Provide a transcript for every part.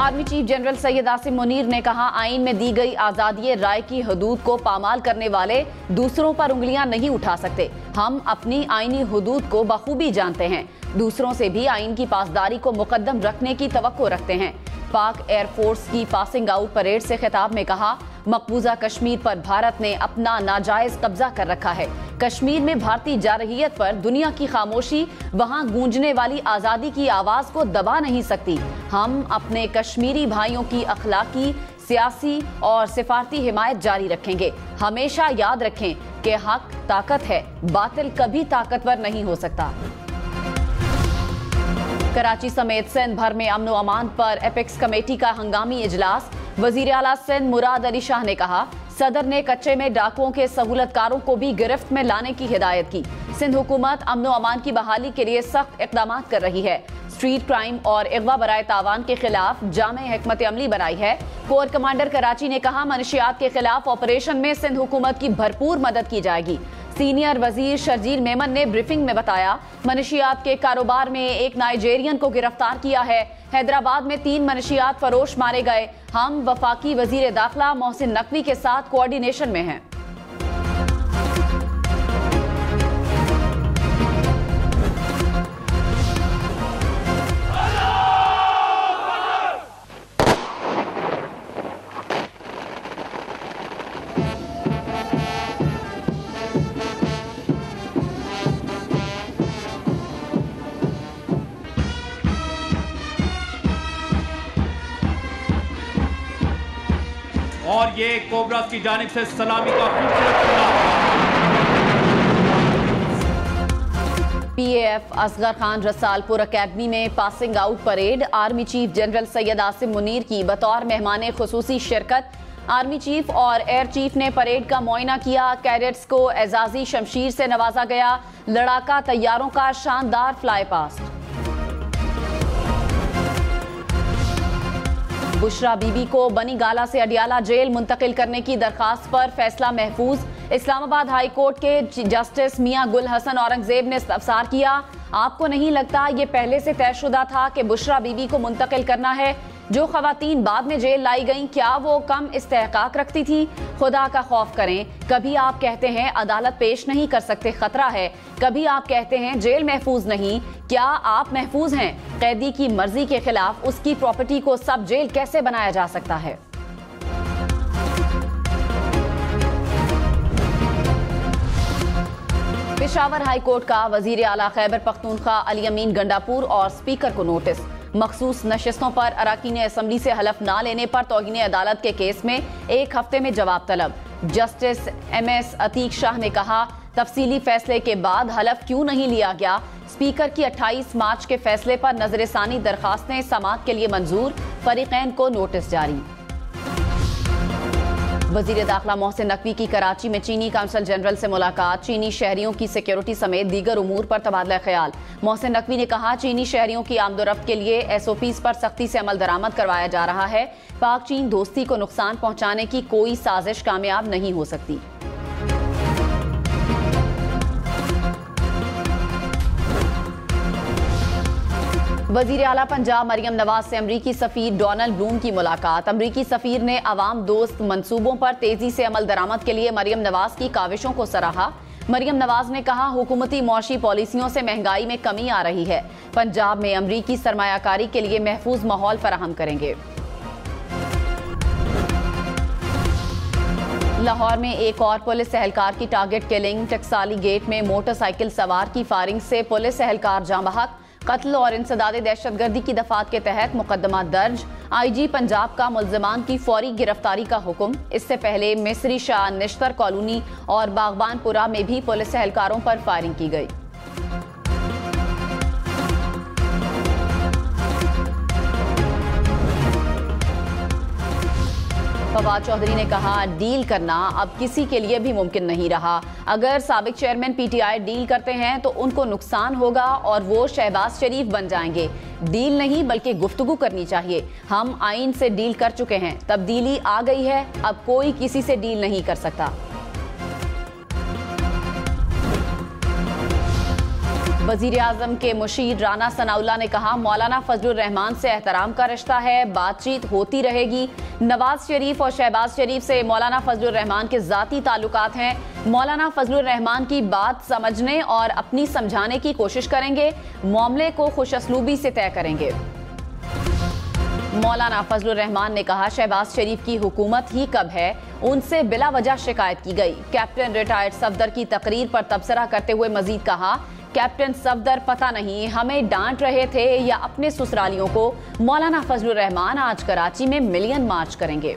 Army chief general Syed Asim Munir ने कहा, आईन में दी गई आजादी राय की हदूद को पामाल करने वाले दूसरों पर उंगलियां नहीं उठा सकते। हम अपनी आईनी हदूद को बखूबी जानते हैं, दूसरों से भी आईन की पासदारी को मुकद्दम रखने की तवक्को रखते हैं। पाक एयरफोर्स की पासिंग आउट परेड से खिताब में कहा, मकबूजा कश्मीर पर भारत ने अपना नाजायज कब्जा कर रखा है। कश्मीर में भारतीय जारहियत पर दुनिया की खामोशी वहां गूंजने वाली आजादी की आवाज को दबा नहीं सकती। हम अपने कश्मीरी भाइयों की अखलाकी, सियासी और सिफारती हिमायत जारी रखेंगे। हमेशा याद रखें कि हक ताकत है, बातिल कभी ताकतवर नहीं हो सकता। कराची समेत सिंध भर में अमन व अमान पर एपेक्स कमेटी का हंगामी इजलास। वजीर आला सिंध मुराद अली शाह ने कहा, सदर ने कच्चे में डाकुओं के सहूलतकारों को भी गिरफ्त में लाने की हिदायत की। सिंध हुकूमत अमन व अमान की बहाली के लिए सख्त इक़दाम कर रही है। स्ट्रीट क्राइम और अगवा बराए तावान के खिलाफ जामे हिकमत अमली बनाई है। कोर कमांडर कराची ने कहा, मनशियात के खिलाफ ऑपरेशन में सिंध हुकूमत की भरपूर मदद की जाएगी। सीनियर वजीर शर्जील मेमन ने ब्रीफिंग में बताया, मनशियात के कारोबार में एक नाइजेरियन को गिरफ्तार किया है। हैदराबाद में 3 मनशियात फरोश मारे गए। हम वफाकी वजीर दाखिला मोहसिन नकवी के साथ कोऑर्डिनेशन में हैं। और ये कोबरास की जानिब से सलामी का खूबसूरत पीएएफ असगर खान रसालपुर अकेडमी में passing out parade. Army chief general Syed Asim Munir की बतौर मेहमान खुसूसी शिरकत। आर्मी चीफ और एयर चीफ ने परेड का मुआयना किया। कैडेट्स को एजाजी शमशीर से नवाजा गया। लड़ाका तैयारों का शानदार फ्लाई पास्ट। बुशरा बीबी को बनी गाला से अडियाला जेल मुंतकिल करने की दरखास्त पर फैसला महफूज। इस्लामाबाद हाई कोर्ट के जस्टिस मियां गुल हसन औरंगजेब ने इस्तफसार किया, आपको नहीं लगता ये पहले से तयशुदा था कि बुशरा बीबी को मुंतकिल करना है? जो खवातीन बाद में जेल लाई गईं, क्या वो कम इस्तेहकाक रखती थी? खुदा का खौफ करें। कभी आप कहते हैं अदालत पेश नहीं कर सकते, खतरा है। कभी आप कहते हैं जेल महफूज नहीं। क्या आप महफूज हैं? कैदी की मर्जी के खिलाफ उसकी प्रॉपर्टी को सब जेल कैसे बनाया जा सकता है? पेशावर हाई कोर्ट का वजीर आला खैबर पख्तूनख्वा अली अमीन गंडापुर और स्पीकर को नोटिस। मखसूस नशिस्तों पर अराकीन असम्बली से हलफ ना लेने पर तौहीन अदालत के केस में 1 हफ्ते में जवाब तलब। जस्टिस MS अतीक शाह ने कहा, तफसीली फैसले के बाद हलफ क्यों नहीं लिया गया? स्पीकर की 28 मार्च के फैसले पर नजरसानी दरखास्तें समाअत के लिए मंजूर। फरीकैन को नोटिस जारी। वजीर दाखिला मोहसिन नकवी की कराची में चीनी काउंसिल जनरल से मुलाकात। चीनी शहरियों की सिक्योरिटी समेत दीगर उमूर पर तबादला ख्याल। मोहसिन नकवी ने कहा, चीनी शहरियों की आमदोरफ्त के लिए SOPs पर सख्ती से अमल दरामद करवाया जा रहा है। पाक चीन दोस्ती को नुकसान पहुंचाने की कोई साजिश कामयाब नहीं हो सकती। वजीर आला पंजाब मरियम नवाज से अमरीकी सफीर डोनाल्ड ब्लूम की मुलाकात। अमरीकी सफीर ने अवाम दोस्त मंसूबों पर तेजी से अमल दरामद के लिए मरियम नवाज की काविशों को सराहा। मरियम नवाज ने कहा, हुकूमती मुआशी पॉलिसियों से महंगाई में कमी आ रही है। पंजाब में अमरीकी सरमायाकारी के लिए महफूज माहौल फराहम करेंगे। लाहौर में एक और पुलिस एहलकार की टारगेट किलिंग। टकसाली गेट में मोटरसाइकिल सवार की फायरिंग से पुलिस एहलकार जाँ बहक। कत्ल और इंसदादे दहशतगर्दी की दफात के तहत मुकदमा दर्ज। IG पंजाब का मुल्जिमान की फौरी गिरफ्तारी का हुक्म। इससे पहले मिस्री शाह निश्तर कॉलोनी और बागबानपुरा में भी पुलिस एहलकारों पर फायरिंग की गई। फवाद चौधरी ने कहा, डील करना अब किसी के लिए भी मुमकिन नहीं रहा। अगर साबिक चेयरमैन PTI डील करते हैं तो उनको नुकसान होगा और वो शहबाज शरीफ बन जाएंगे। डील नहीं बल्कि गुफ्तगू करनी चाहिए। हम आइन से डील कर चुके हैं, तब्दीली आ गई है, अब कोई किसी से डील नहीं कर सकता। वजीर आजम के मुशीर राना सनाउल्लाह ने कहा, मौलाना फजलुर रहमान से एहतराम का रिश्ता है, बातचीत होती रहेगी। नवाज शरीफ और शहबाज शरीफ से मौलाना फजलुर रहमान के जाती ताल्लुकात हैं। मौलाना फजलुर रहमान की बात समझने और अपनी समझाने की कोशिश करेंगे, मामले को खुशअस्लूबी से तय करेंगे। मौलाना फजलुर रहमान ने कहा, शहबाज शरीफ की हुकूमत ही कब है, उनसे बिला वजह शिकायत की गई। कैप्टन रिटायर्ड सफदर की तकरीर पर तबसरा करते हुए मजीद कहा, कैप्टन सफदर पता नहीं हमें डांट रहे थे या अपने ससुरालियों को। मौलाना फजलुर रहमान आज कराची में मिलियन मार्च करेंगे।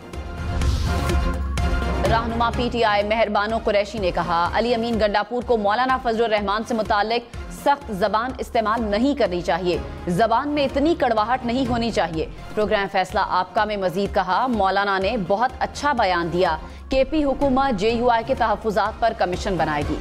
रहनुमा पीटीआई मेहरबानो कुरैशी ने कहा, अली अमीन गंडापुर को मौलाना फजलुर रहमान से मुताल्लिक सख्त जबान इस्तेमाल नहीं करनी चाहिए, जबान में इतनी कड़वाहट नहीं होनी चाहिए। प्रोग्राम फैसला आपका में मजीद कहा, मौलाना ने बहुत अच्छा बयान दिया, केपी हुकूमत JUI के तहफ्फुजात पर कमीशन बनाएगी।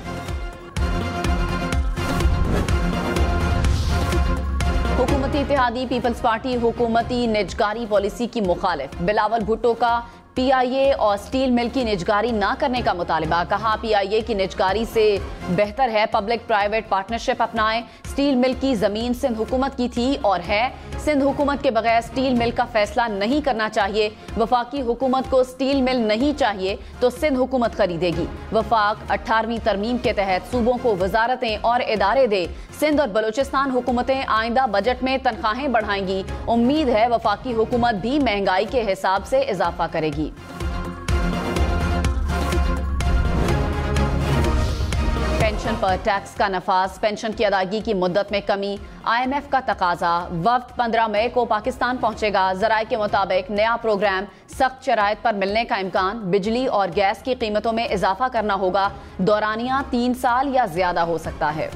हुकूमती इत्तेहादी पीपल्स पार्टी हुकूमती निजगारी पॉलिसी की मुखालिफ। बिलावल भुट्टो का PIA और स्टील मिल की निजगारी ना करने का मुतालिबा। कहा, PIA की निजगारी से बेहतर है पब्लिक प्राइवेट पार्टनरशिप अपनाएं। स्टील मिल की जमीन सिंध हुकूमत की थी और है। सिंध हुकूमत के बगैर स्टील मिल का फैसला नहीं करना चाहिए। वफाकी हुकूमत को स्टील मिल नहीं चाहिए तो सिंध हुकूमत खरीदेगी। वफाक 18वीं तरमीम के तहत सूबों को वजारतें और इदारे दे। सिंध और बलूचिस्तान हुकूमतें आइंदा बजट में तनख्वाहें बढ़ाएंगी। उम्मीद है वफाकी हुकूमत भी महंगाई के हिसाब से इजाफा करेगी। पेंशन पर टैक्स का नफाज, पेंशन की अदायगी की मुद्दत में कमी, IMF का तकाजा। वक्त 15 मई को पाकिस्तान पहुंचेगा। जराये के मुताबिक नया प्रोग्राम सख्त शराइत पर मिलने का इम्कान। बिजली और गैस की कीमतों में इजाफा करना होगा। दौरानिया 3 साल या ज्यादा हो सकता है।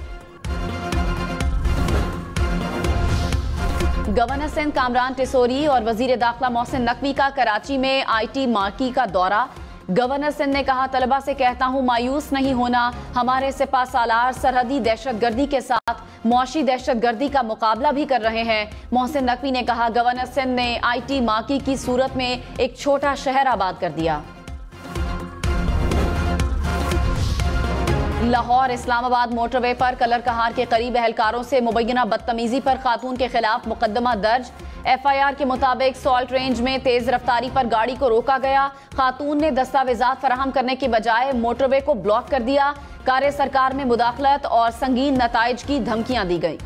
गवर्नर सिंध कामरान टिसोरी और वजीर दाखिला मोहसिन नकवी का कराची में IT मार्की का दौरा। गवर्नर सिंध ने कहा, तलबा से कहता हूं मायूस नहीं होना, हमारे सिपा सालार सरहदी दहशतगर्दी के साथ मुआशी दहशतगर्दी का मुकाबला भी कर रहे हैं। मोहसिन नकवी ने कहा, गवर्नर सिंध ने IT मार्की की सूरत में एक छोटा शहर आबाद कर दिया। लाहौर इस्लामाबाद मोटरवे पर कलर कहार के करीब एहलकारों से मुबैना बदतमीजी पर खातून के खिलाफ मुकदमा दर्ज। FIR के मुताबिक सॉल्ट रेंज में तेज रफ्तारी पर गाड़ी को रोका गया। खातून ने दस्तावेजात फराहम करने के बजाय मोटरवे को ब्लॉक कर दिया। कार्य सरकार में मुदाखलत और संगीन नताइज की धमकियां दी गई।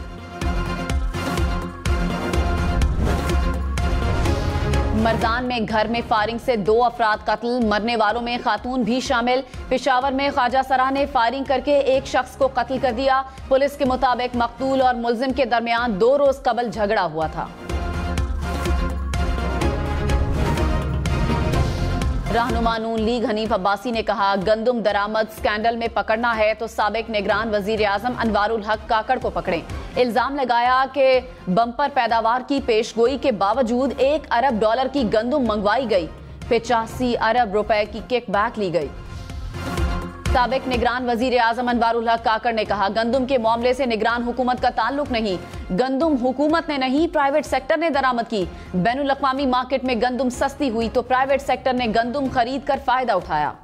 मरदान में घर में फायरिंग से 2 अफराद कत्ल, मरने वालों में खातून भी शामिल। पेशावर में ख्वाजा सरा ने फायरिंग करके एक शख्स को कत्ल कर दिया। पुलिस के मुताबिक मकतूल और मुलजिम के दरमियान 2 रोज कबल झगड़ा हुआ था। रहनुमा नून लीग हनीफ अब्बासी ने कहा, गंदुम दरामद स्कैंडल में पकड़ना है तो साबिक निगरान वजीर आजम अनवारुल हक काकड़ को पकड़ें। इल्जाम लगाया कि बम्पर पैदावार की पेशगोई के बावजूद $1 अरब की गंदुम मंगवाई गई, 85 अरब रुपए की किकबैक ली गई। साबिक निगरान वजीर आजम अनवारुल हक काकड़ ने कहा, गंदुम के मामले से निगरान हुकूमत का ताल्लुक नहीं। गंदुम हुकूमत ने नहीं, प्राइवेट सेक्टर ने दरामद की। बैनुल अक़वामी मार्केट में गंदुम सस्ती हुई तो प्राइवेट सेक्टर ने गंदुम खरीद कर फायदा उठाया।